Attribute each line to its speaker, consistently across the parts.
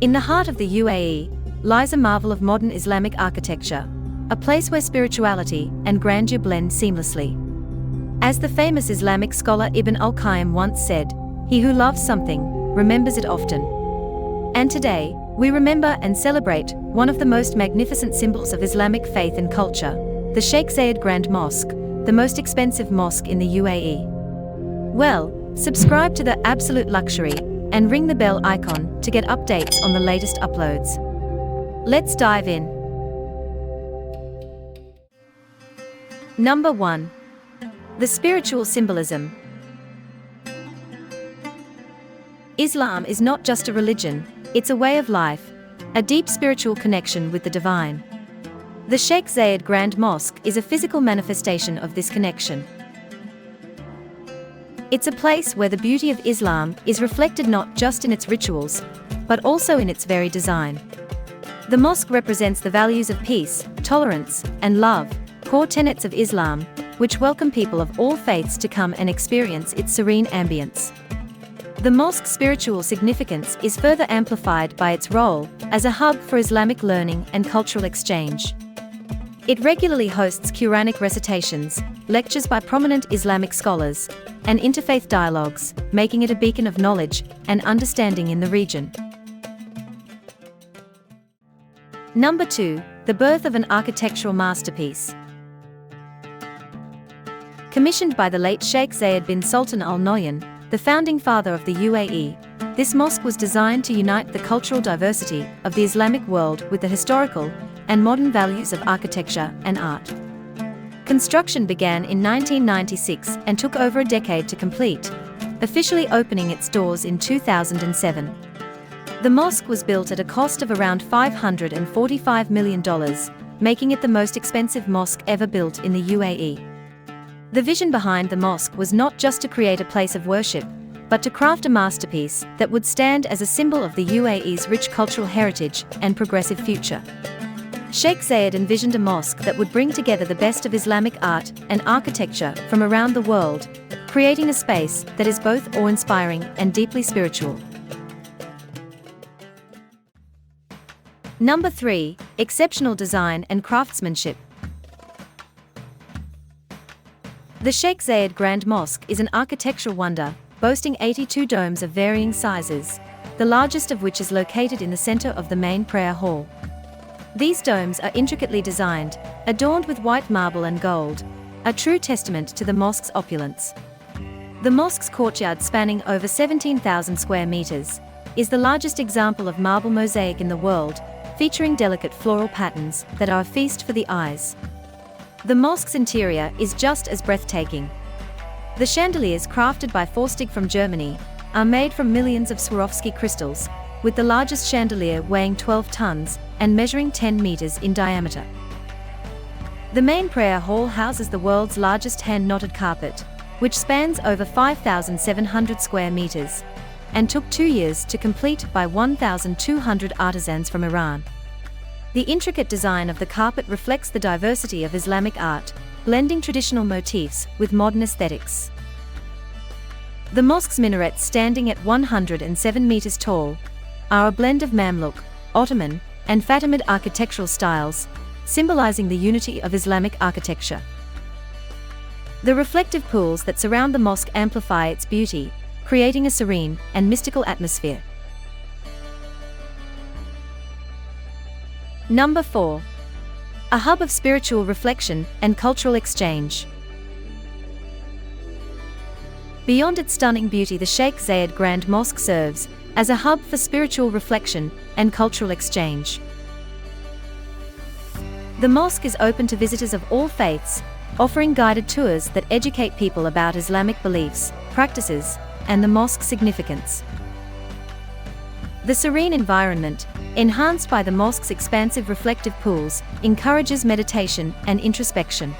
Speaker 1: In the heart of the UAE lies a marvel of modern Islamic architecture, a place where spirituality and grandeur blend seamlessly. As the famous Islamic scholar Ibn al-Qayyim once said, "He who loves something, remembers it often." And today, we remember and celebrate one of the most magnificent symbols of Islamic faith and culture, the Sheikh Zayed Grand Mosque, the most expensive mosque in the UAE. Well, subscribe to the Absolute Luxury and ring the bell icon to get updates on the latest uploads. Let's dive in. Number 1. The Spiritual Symbolism. Islam is not just a religion, it's a way of life, a deep spiritual connection with the divine. The Sheikh Zayed Grand Mosque is a physical manifestation of this connection. It's a place where the beauty of Islam is reflected not just in its rituals, but also in its very design. The mosque represents the values of peace, tolerance, and love, core tenets of Islam, which welcome people of all faiths to come and experience its serene ambience. The mosque's spiritual significance is further amplified by its role as a hub for Islamic learning and cultural exchange. It regularly hosts Quranic recitations, lectures by prominent Islamic scholars, and interfaith dialogues, making it a beacon of knowledge and understanding in the region. Number 2. The birth of an architectural masterpiece. Commissioned by the late Sheikh Zayed bin Sultan Al Nahyan, the founding father of the UAE, this mosque was designed to unite the cultural diversity of the Islamic world with the historical and modern values of architecture and art. Construction began in 1996 and took over a decade to complete, officially opening its doors in 2007. The mosque was built at a cost of around $545 million, making it the most expensive mosque ever built in the UAE. The vision behind the mosque was not just to create a place of worship, but to craft a masterpiece that would stand as a symbol of the UAE's rich cultural heritage and progressive future. Sheikh Zayed envisioned a mosque that would bring together the best of Islamic art and architecture from around the world, creating a space that is both awe-inspiring and deeply spiritual. Number 3. Exceptional design and craftsmanship. The Sheikh Zayed Grand Mosque is an architectural wonder, boasting 82 domes of varying sizes, the largest of which is located in the center of the main prayer hall. These domes are intricately designed, adorned with white marble and gold, a true testament to the mosque's opulence. The mosque's courtyard, spanning over 17,000 square meters, is the largest example of marble mosaic in the world, featuring delicate floral patterns that are a feast for the eyes. The mosque's interior is just as breathtaking. The chandeliers, crafted by Forstig from Germany, are made from millions of Swarovski crystals, with the largest chandelier weighing 12 tons and measuring 10 meters in diameter. The main prayer hall houses the world's largest hand-knotted carpet, which spans over 5,700 square meters, and took 2 years to complete by 1,200 artisans from Iran. The intricate design of the carpet reflects the diversity of Islamic art, blending traditional motifs with modern aesthetics. The mosque's minarets, standing at 107 meters tall, are a blend of Mamluk, Ottoman, and Fatimid architectural styles, symbolizing the unity of Islamic architecture. The reflective pools that surround the mosque amplify its beauty, creating a serene and mystical atmosphere. Number 4. A hub of spiritual reflection and cultural exchange. Beyond its stunning beauty, the Sheikh Zayed Grand Mosque serves as a hub for spiritual reflection and cultural exchange. The mosque is open to visitors of all faiths, offering guided tours that educate people about Islamic beliefs, practices, and the mosque's significance. The serene environment, enhanced by the mosque's expansive reflective pools, encourages meditation and introspection.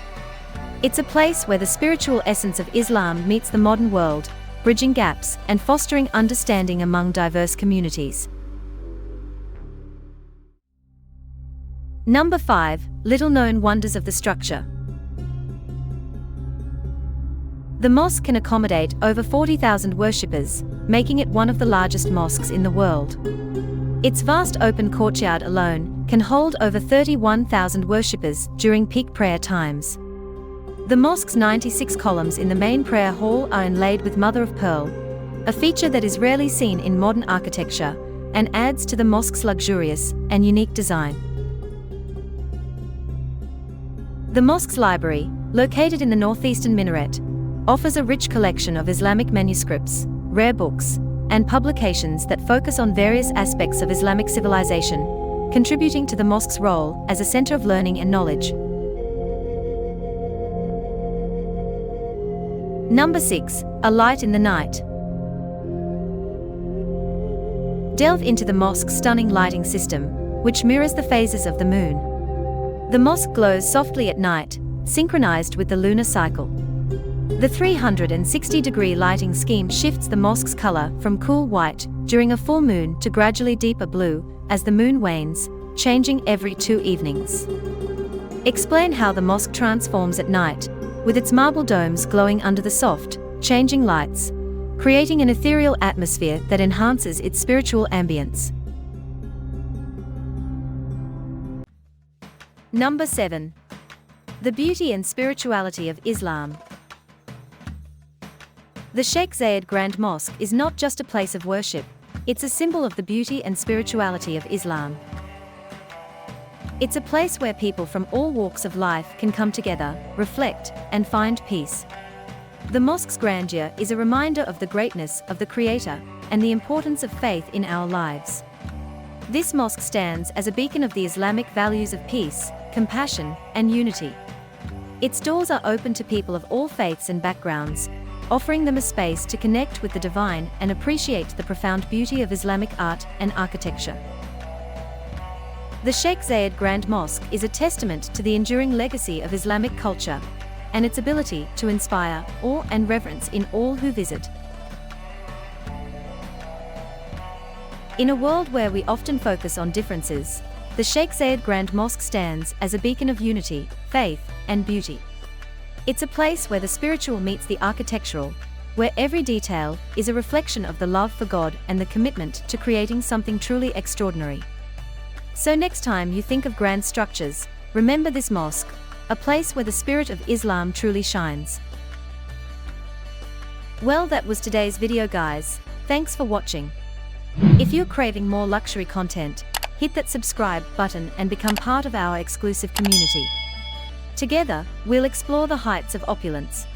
Speaker 1: It's a place where the spiritual essence of Islam meets the modern world, bridging gaps and fostering understanding among diverse communities. Number 5. Little-known wonders of the structure. The mosque can accommodate over 40,000 worshippers, making it one of the largest mosques in the world. Its vast open courtyard alone can hold over 31,000 worshippers during peak prayer times. The mosque's 96 columns in the main prayer hall are inlaid with mother-of-pearl, a feature that is rarely seen in modern architecture and adds to the mosque's luxurious and unique design. The mosque's library, located in the northeastern minaret, offers a rich collection of Islamic manuscripts, rare books, and publications that focus on various aspects of Islamic civilization, contributing to the mosque's role as a center of learning and knowledge. Number 6. A light in the night. Delve into the mosque's stunning lighting system, which mirrors the phases of the moon. The mosque glows softly at night, synchronized with the lunar cycle. The 360-degree lighting scheme shifts the mosque's color from cool white during a full moon to gradually deeper blue as the moon wanes, changing every 2 evenings. Explain how the mosque transforms at night, with its marble domes glowing under the soft, changing lights, creating an ethereal atmosphere that enhances its spiritual ambience. Number 7. The beauty and spirituality of Islam. The Sheikh Zayed Grand Mosque is not just a place of worship, it's a symbol of the beauty and spirituality of Islam. It's a place where people from all walks of life can come together, reflect, and find peace. The mosque's grandeur is a reminder of the greatness of the Creator and the importance of faith in our lives. This mosque stands as a beacon of the Islamic values of peace, compassion, and unity. Its doors are open to people of all faiths and backgrounds, offering them a space to connect with the divine and appreciate the profound beauty of Islamic art and architecture. The Sheikh Zayed Grand Mosque is a testament to the enduring legacy of Islamic culture and its ability to inspire awe and reverence in all who visit. In a world where we often focus on differences, the Sheikh Zayed Grand Mosque stands as a beacon of unity, faith, and beauty. It's a place where the spiritual meets the architectural, where every detail is a reflection of the love for God and the commitment to creating something truly extraordinary. So next time you think of grand structures, remember this mosque, a place where the spirit of Islam truly shines. Well, that was today's video, guys. Thanks for watching. If you're craving more luxury content, hit that subscribe button and become part of our exclusive community. Together, we'll explore the heights of opulence.